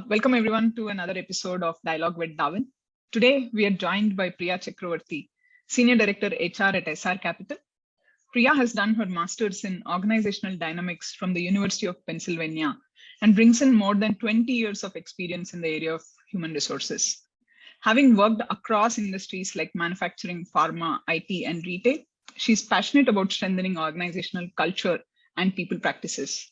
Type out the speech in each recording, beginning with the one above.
Welcome everyone to another episode of Dialogue with Darwin. Today, we are joined by Priya Chakrabarty, Senior Director HR at Essar Capital. Priya has done her master's in organizational dynamics from the University of Pennsylvania and brings in more than 20 years of experience in the area of human resources. Having worked across industries like manufacturing, pharma, IT, and retail, she's passionate about strengthening organizational culture and people practices.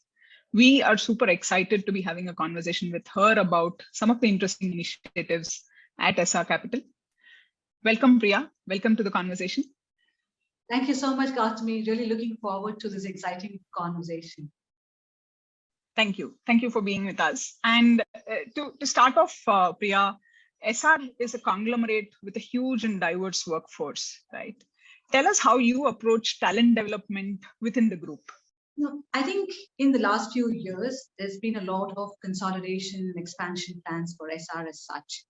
We are super excited to be having a conversation with her about some of the interesting initiatives at Essar Capital. Welcome, Priya. Welcome to the conversation. Thank you so much, Gautami. Really looking forward to this exciting conversation. Thank you. Thank you for being with us. And to start off, Priya, Essar is a conglomerate with a huge and diverse workforce, right? Tell us how you approach talent development within the group. I think in the last few years, there's been a lot of consolidation and expansion plans for Essar as such.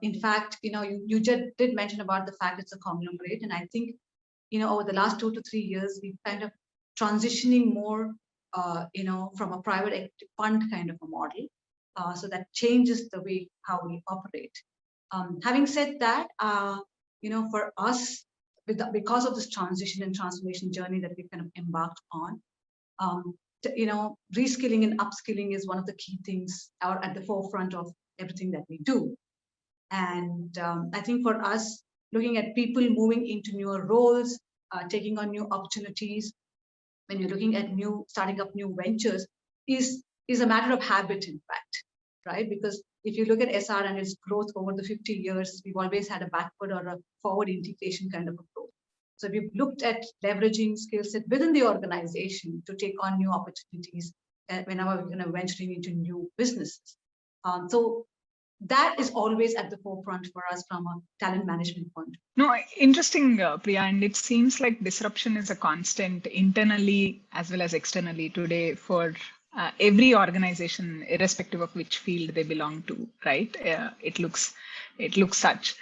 In fact, you just did mention about the fact it's a conglomerate, and I think, over the last 2 to 3 years, we've kind of transitioning more, from a private equity fund kind of a model. So that changes the way how we operate. Having said that, for us, because of this transition and transformation journey that we've kind of embarked on, reskilling and upskilling is one of the key things are at the forefront of everything that we do. And I think for us, looking at people moving into newer roles, taking on new opportunities, when you're looking at starting up new ventures, is a matter of habit, in fact, right? Because if you look at Essar and its growth over the 50 years, we've always had a backward or a forward integration kind of approach. So we've looked at leveraging skill set within the organization to take on new opportunities whenever we're venturing into new businesses. So that is always at the forefront for us from a talent management point. No, interesting, Priya, and it seems like disruption is a constant internally as well as externally today for every organization, irrespective of which field they belong to, right? It looks such.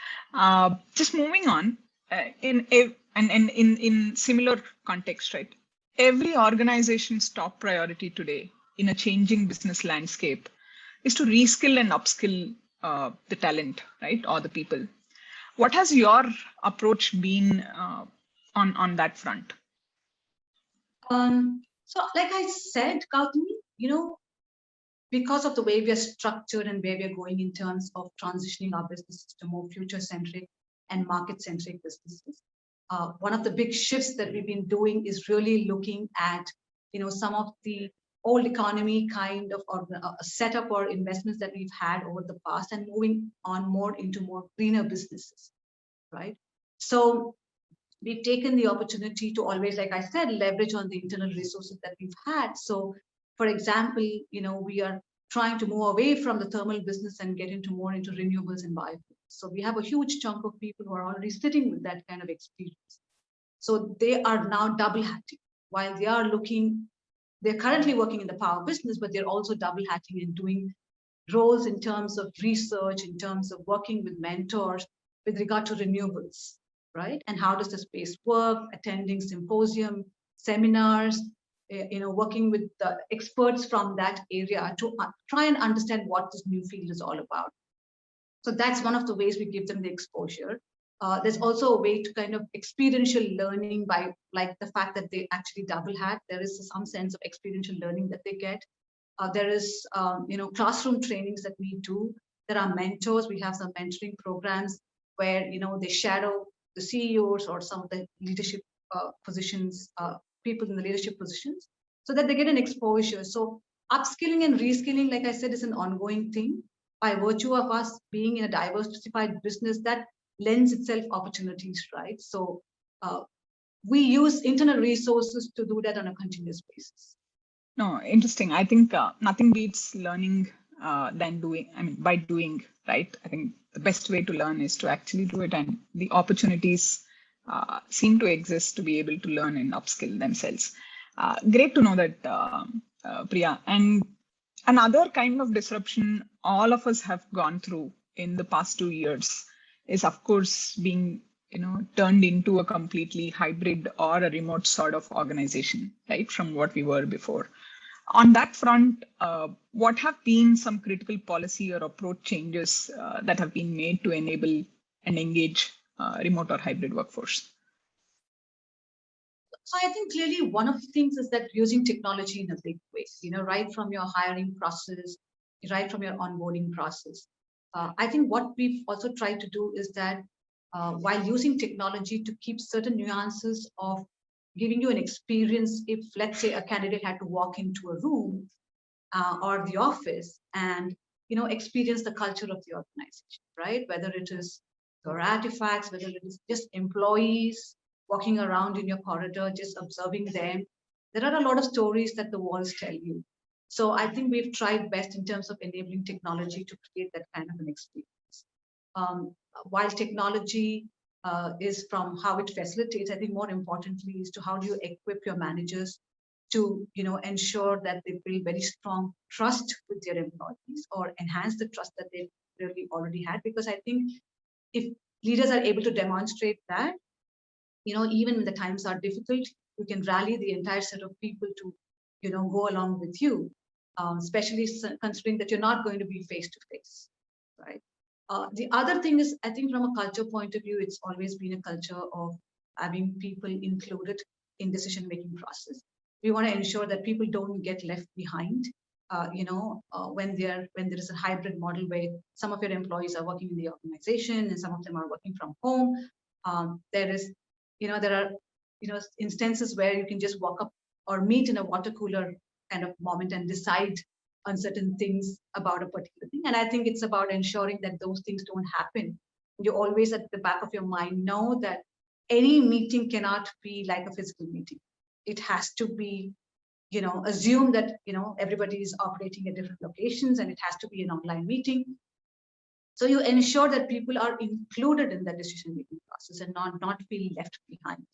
Just moving on, in similar context, right? Every organization's top priority today in a changing business landscape is to reskill and upskill the talent, right, or the people. What has your approach been on that front? So, like I said, Gautami, because of the way we are structured and where we are going in terms of transitioning our businesses to more future-centric and market-centric businesses, one of the big shifts that we've been doing is really looking at, some of the old economy kind of or setup or investments that we've had over the past and moving on more into more greener businesses, right? So we've taken the opportunity to always, like I said, leverage on the internal resources that we've had. So, for example, we are trying to move away from the thermal business and get more into renewables and biofuels. So we have a huge chunk of people who are already sitting with that kind of experience. So they are now double hatting while they're currently working in the power business, but they're also double hatting and doing roles in terms of research, in terms of working with mentors with regard to renewables, right? And how does the space work, attending symposium, seminars, working with the experts from that area to try and understand what this new field is all about. So that's one of the ways we give them the exposure. There's also a way to kind of experiential learning by like the fact that they actually double hat. There is some sense of experiential learning that they get. There is, classroom trainings that we do. There are mentors. We have some mentoring programs where, they shadow the CEOs or some of the leadership positions, people in the leadership positions, so that they get an exposure. So upskilling and reskilling, like I said, is an ongoing thing. By virtue of us being in a diversified business, that lends itself opportunities, right? So we use internal resources to do that on a continuous basis. No, interesting. I think nothing beats learning than doing. I mean, by doing, right? I think the best way to learn is to actually do it, and the opportunities seem to exist to be able to learn and upskill themselves. Great to know that, Priya. And another kind of disruption all of us have gone through in the past 2 years is, of course, being turned into a completely hybrid or a remote sort of organization, right, from what we were before. On that front, what have been some critical policy or approach changes that have been made to enable and engage remote or hybrid workforce? So I think clearly one of the things is that using technology in a big way, right from your hiring process, right from your onboarding process. I think what we've also tried to do is that while using technology to keep certain nuances of giving you an experience, if let's say a candidate had to walk into a room or the office and experience the culture of the organization, right? Whether it is your artifacts, whether it is just employees walking around in your corridor, just observing them. There are a lot of stories that the walls tell you. So I think we've tried best in terms of enabling technology to create that kind of an experience. While technology is from how it facilitates, I think more importantly is to how do you equip your managers to ensure that they build very strong trust with their employees or enhance the trust that they really already had. Because I think if leaders are able to demonstrate that, even when the times are difficult, you can rally the entire set of people to go along with you, especially considering that you're not going to be face to face, right? The other thing is, I think from a culture point of view, it's always been a culture of having people included in decision making process. We want to ensure that people don't get left behind. When there is a hybrid model where some of your employees are working in the organization and some of them are working from home, there are instances where you can just walk up or meet in a water cooler kind of moment and decide on certain things about a particular thing. And I think it's about ensuring that those things don't happen. You always at the back of your mind know that any meeting cannot be like a physical meeting. It has to be, assume that, everybody is operating at different locations and it has to be an online meeting. So you ensure that people are included in the decision-making process and not feel left behind.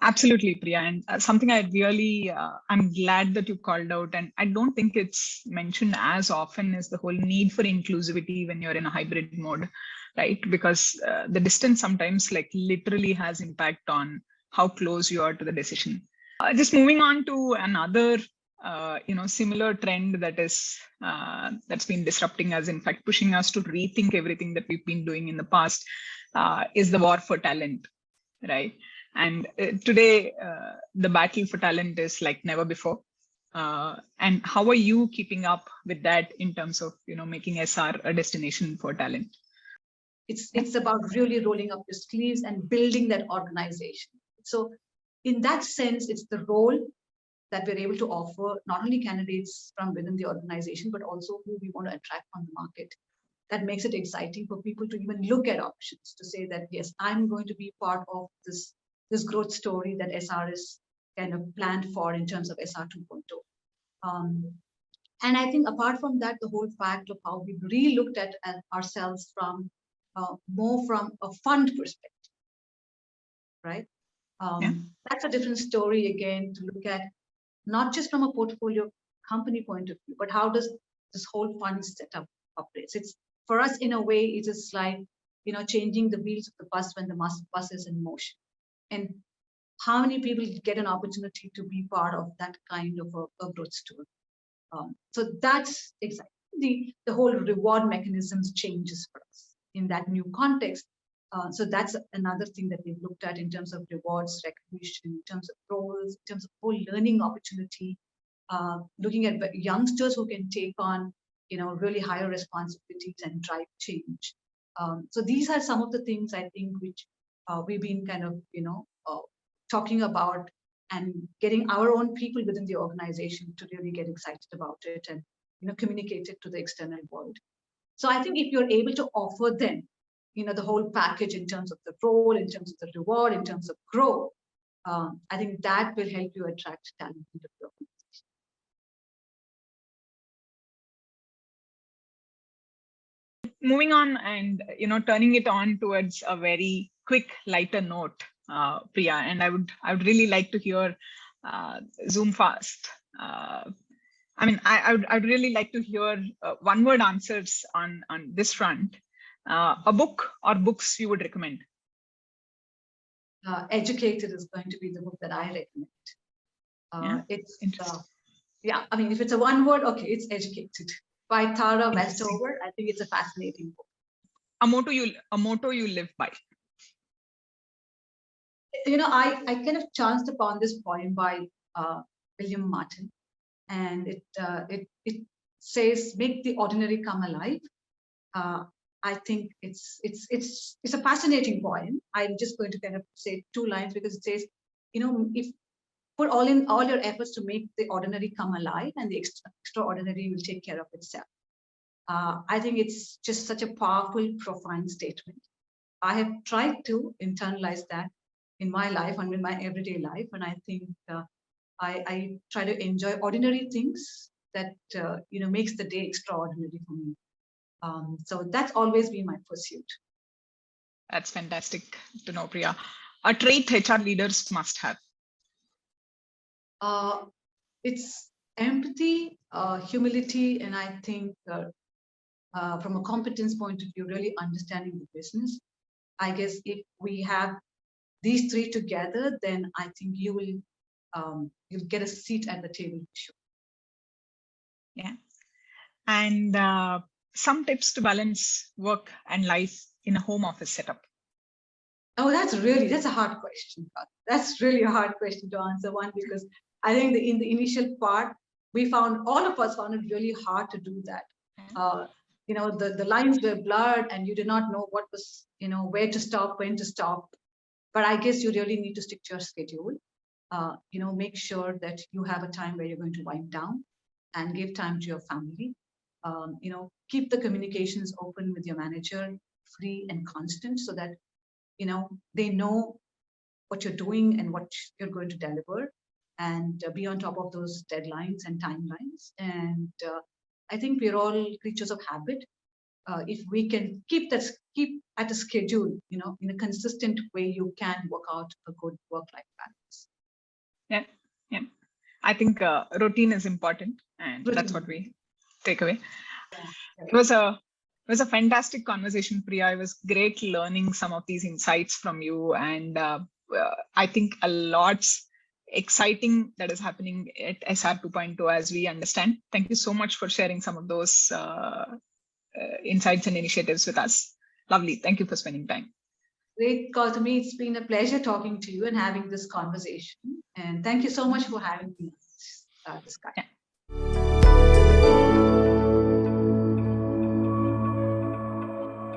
Absolutely, Priya. And something I really, I'm glad that you called out, and I don't think it's mentioned as often, is the whole need for inclusivity when you're in a hybrid mode, right? Because the distance sometimes like literally has impact on how close you are to the decision. Just moving on to another, similar trend that is that's been disrupting us, in fact, pushing us to rethink everything that we've been doing in the past, is the war for talent, right? And today, the battle for talent is like never before. And how are you keeping up with that in terms of making SR a destination for talent? It's about really rolling up your sleeves and building that organization. So in that sense, it's the role that we're able to offer not only candidates from within the organization, but also who we want to attract on the market. That makes it exciting for people to even look at options, to say that, yes, I'm going to be part of this growth story that SR is kind of planned for in terms of SR 2.0. And I think apart from that, the whole fact of how we really looked at ourselves from more from a fund perspective, right? That's a different story again, to look at not just from a portfolio company point of view, but how does this whole fund setup operates. It's for us in a way, it is like changing the wheels of the bus when the bus is in motion. And how many people get an opportunity to be part of that kind of a growth story? So that's exactly the whole reward mechanisms changes for us in that new context. So that's another thing that we've looked at in terms of rewards, recognition, in terms of roles, in terms of whole learning opportunity, looking at youngsters who can take on really higher responsibilities and drive change. So these are some of the things I think which we've been kind of talking about and getting our own people within the organization to really get excited about it and communicate it to the external world. So I think if you're able to offer them the whole package in terms of the role, in terms of the reward, in terms of growth, I think that will help you attract talent into the organization. Moving on and turning it on towards a very quick, lighter note, Priya, and I would really like to hear Zoom fast. I'd really like to hear one-word answers on this front. A book or books you would recommend? Educated is going to be the book that I recommend. It's Yeah, I mean, if it's a one word, okay, it's educated. By Tara Interesting. Westover, I think it's a fascinating book. A motto you live by. I kind of chanced upon this poem by William Martin, and it says, "Make the ordinary come alive." Uh, I think it's a fascinating poem. I'm just going to kind of say two lines because it says, if put all your efforts to make the ordinary come alive, and the extraordinary will take care of itself. I think it's just such a powerful, profound statement. I have tried to internalize that in my life and in my everyday life, and I think I try to enjoy ordinary things that makes the day extraordinary for me. So that's always been my pursuit. That's fantastic to know, Priya. A trait HR leaders must have. It's empathy, humility, and I think from a competence point of view, really understanding the business. I guess if we have these three together, then I think you'll get a seat at the table for sure. Yeah. And some tips to balance work and life in a home office setup. Oh, that's a hard question. That's really a hard question to answer. One, because I think in the initial part, all of us found it really hard to do that. The lines were blurred and you did not know what was, where to stop, when to stop. But I guess you really need to stick to your schedule. Make sure that you have a time where you're going to wind down and give time to your family. Keep the communications open with your manager, free and constant, so that they know what you're doing and what you're going to deliver, and be on top of those deadlines and timelines. And I think we're all creatures of habit. If we can keep at a schedule, in a consistent way, you can work out a good work-life balance. Yeah. I think routine is important, and that's what we take away. Yeah. It was a fantastic conversation, Priya. It was great learning some of these insights from you, and I think a lot's exciting that is happening at SR 2.0 as we understand. Thank you so much for sharing some of those insights and initiatives with us. Lovely. Thank you for spending time. Great, Gautami. It's been a pleasure talking to you and having this conversation. And thank you so much for having me on this discussion. Yeah.